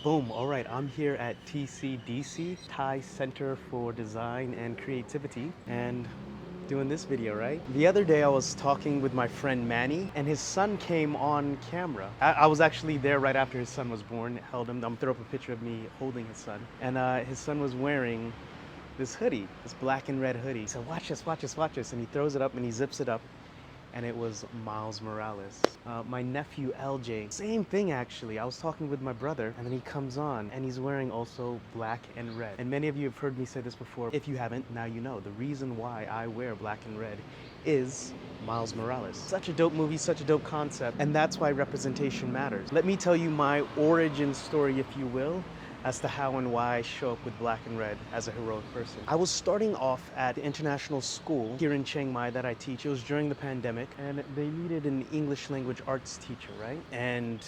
Boom, all right, I'm here at TCDC, Thai Center for Design and Creativity, and doing this video, right? The other day I was talking with my friend Manny, and his son came on camera. I was actually there right after his son was born, held him. I'm gonna throw up a picture of me holding his son. And his son was wearing this hoodie, this black and red hoodie. He said, watch this, watch this, watch this. And he throws it up and he zips it up, and it was Miles Morales. My nephew LJ, same thing actually. I was talking with my brother, and then he comes on and he's wearing also black and red. And many of you have heard me say this before. If you haven't, now you know. The reason why I wear black and red is Miles Morales. Such a dope movie, such a dope concept, and that's why representation matters. Let me tell you my origin story, if you will, as to how and why I show up with black and red as a heroic person. I was starting off at the international school here in Chiang Mai that I teach. It was during the pandemic, and they needed an English language arts teacher, right? And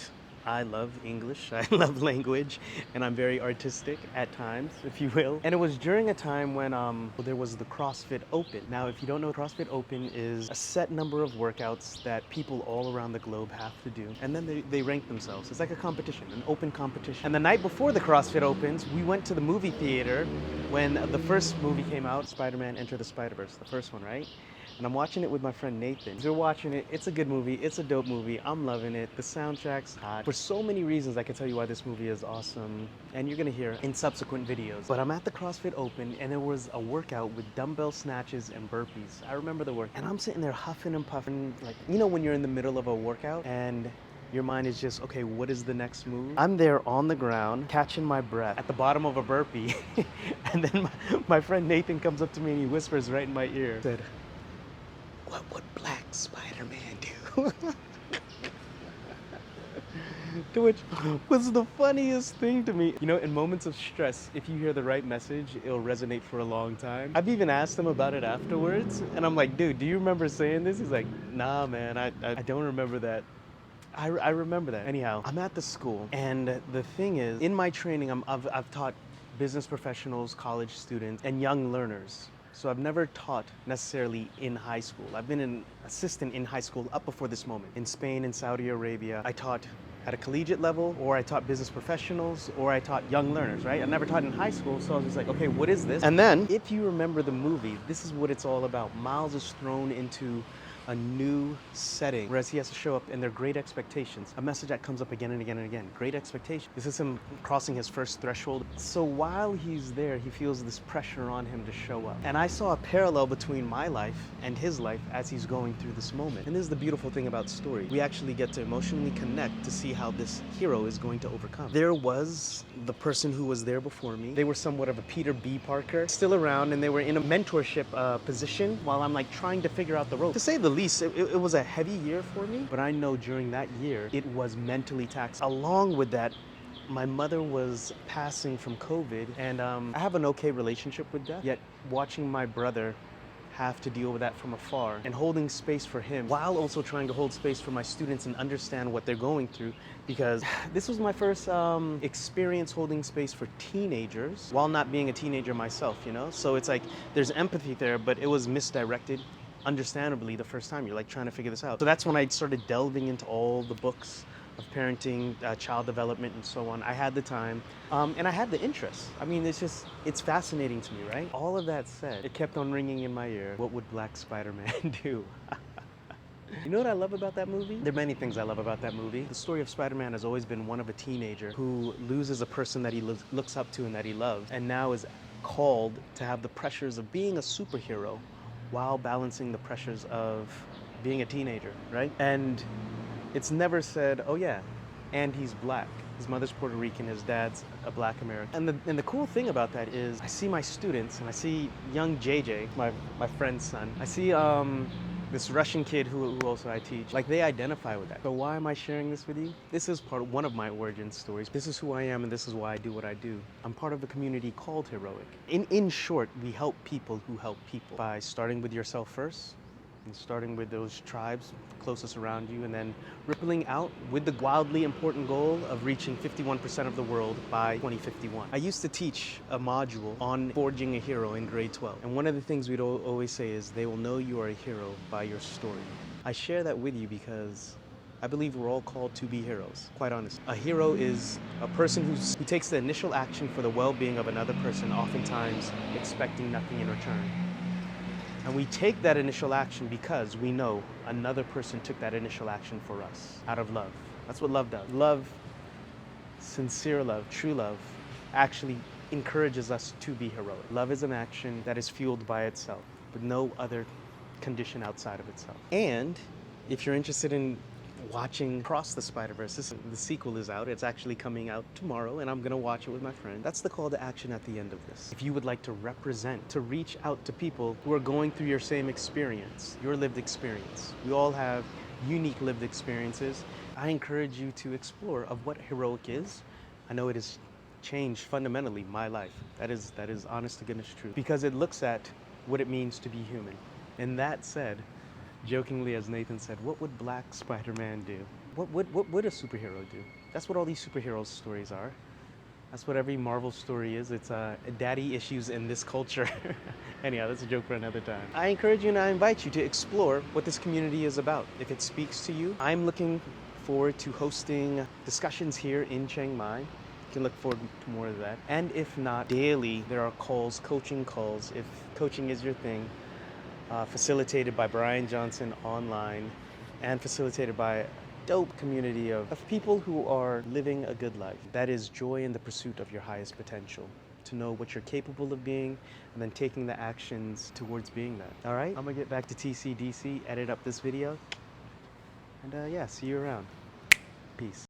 I love English, I love language, and I'm very artistic at times, if you will. And it was during a time when there was the CrossFit Open. Now, if you don't know, CrossFit Open is a set number of workouts that people all around the globe have to do, and then they rank themselves. It's like a competition, an open competition. And the night before the CrossFit Opens, we went to the movie theater when the first movie came out, Spider-Man Enter the Spider-Verse, the first one, right? And I'm watching it with my friend Nathan. We're watching it, it's a good movie, it's a dope movie, I'm loving it, the soundtrack's hot. For so many reasons I can tell you why this movie is awesome, and you're gonna hear in subsequent videos. But I'm at the CrossFit Open, and there was a workout with dumbbell snatches and burpees. I remember the work, and I'm sitting there huffing and puffing, like, you know when you're in the middle of a workout, and your mind is just, okay, what is the next move? I'm there on the ground, catching my breath at the bottom of a burpee, and then my friend Nathan comes up to me and he whispers right in my ear, said, "What would Black Spider-Man do?" To which was the funniest thing to me. You know, in moments of stress, if you hear the right message, it'll resonate for a long time. I've even asked him about it afterwards, and I'm like, dude, do you remember saying this? He's like, nah, man, I don't remember that. I remember that. Anyhow, I'm at the school, and the thing is, in my training, I've taught business professionals, college students, and young learners. So I've never taught necessarily in high school. I've been an assistant in high school up before this moment. In Spain and Saudi Arabia, I taught at a collegiate level, or I taught business professionals, or I taught young learners, right? I never taught in high school, so I was just like, okay, what is this? And then, if you remember the movie, this is what it's all about. Miles is thrown into a new setting, whereas he has to show up in their great expectations. A message that comes up again and again and again. Great expectations. This is him crossing his first threshold. So while he's there, he feels this pressure on him to show up. And I saw a parallel between my life and his life as he's going through this moment. And this is the beautiful thing about story. We actually get to emotionally connect to see how this hero is going to overcome. There was the person who was there before me. They were somewhat of a Peter B. Parker, still around, and they were in a mentorship position while I'm like trying to figure out the rope. To say the least, it was a heavy year for me, but I know during that year, it was mentally taxing. Along with that, my mother was passing from COVID, and I have an okay relationship with death, yet watching my brother have to deal with that from afar and holding space for him while also trying to hold space for my students and understand what they're going through, because this was my first experience holding space for teenagers while not being a teenager myself, you know? So it's like there's empathy there, but it was misdirected. Understandably, the first time you're like trying to figure this out. So that's when I started delving into all the books of parenting, child development, and so on. I had the time, and I had the interest. I mean, it's fascinating to me, right? All of that said, it kept on ringing in my ear. What would Black Spider-Man do? You know what I love about that movie? There are many things I love about that movie. The story of Spider-Man has always been one of a teenager who loses a person that he looks up to and that he loves, and now is called to have the pressures of being a superhero while balancing the pressures of being a teenager, right? And it's never said, oh yeah, and he's black. His mother's Puerto Rican, his dad's a black American. And the cool thing about that is I see my students, and I see young JJ, my friend's son. I see this Russian kid who also I teach, like they identify with that. So why am I sharing this with you? This is one of my origin stories. This is who I am, and this is why I do what I do. I'm part of a community called Heroic. In short, we help people who help people by starting with yourself first, and starting with those tribes closest around you, and then rippling out with the wildly important goal of reaching 51% of the world by 2051. I used to teach a module on forging a hero in grade 12. And one of the things we'd always say is they will know you are a hero by your story. I share that with you because I believe we're all called to be heroes, quite honest. A hero is a person who takes the initial action for the well-being of another person, oftentimes expecting nothing in return. And we take that initial action because we know another person took that initial action for us out of love. That's what love does. Love, sincere love, true love, actually encourages us to be heroic. Love is an action that is fueled by itself, with no other condition outside of itself. And if you're interested in watching Cross the Spider-Verse, the sequel is out. It's actually coming out tomorrow, and I'm gonna watch it with my friend. That's the call to action at the end of this. If you would like to represent, to reach out to people who are going through your same experience, your lived experience. We all have unique lived experiences. I encourage you to explore of what heroic is. I know it has changed fundamentally my life. That is honest to goodness truth. Because it looks at what it means to be human. And that said, jokingly, as Nathan said, what would Black Spider-Man do? What would a superhero do? That's what all these superhero stories are. That's what every Marvel story is. It's daddy issues in this culture. Anyhow, that's a joke for another time. I encourage you and I invite you to explore what this community is about. If it speaks to you, I'm looking forward to hosting discussions here in Chiang Mai. You can look forward to more of that. And if not, daily there are calls, coaching calls, if coaching is your thing. Facilitated by Brian Johnson online and facilitated by a dope community of people who are living a good life. That is joy in the pursuit of your highest potential. To know what you're capable of being and then taking the actions towards being that. All right, I'm gonna get back to TCDC, edit up this video, and yeah, see you around. Peace.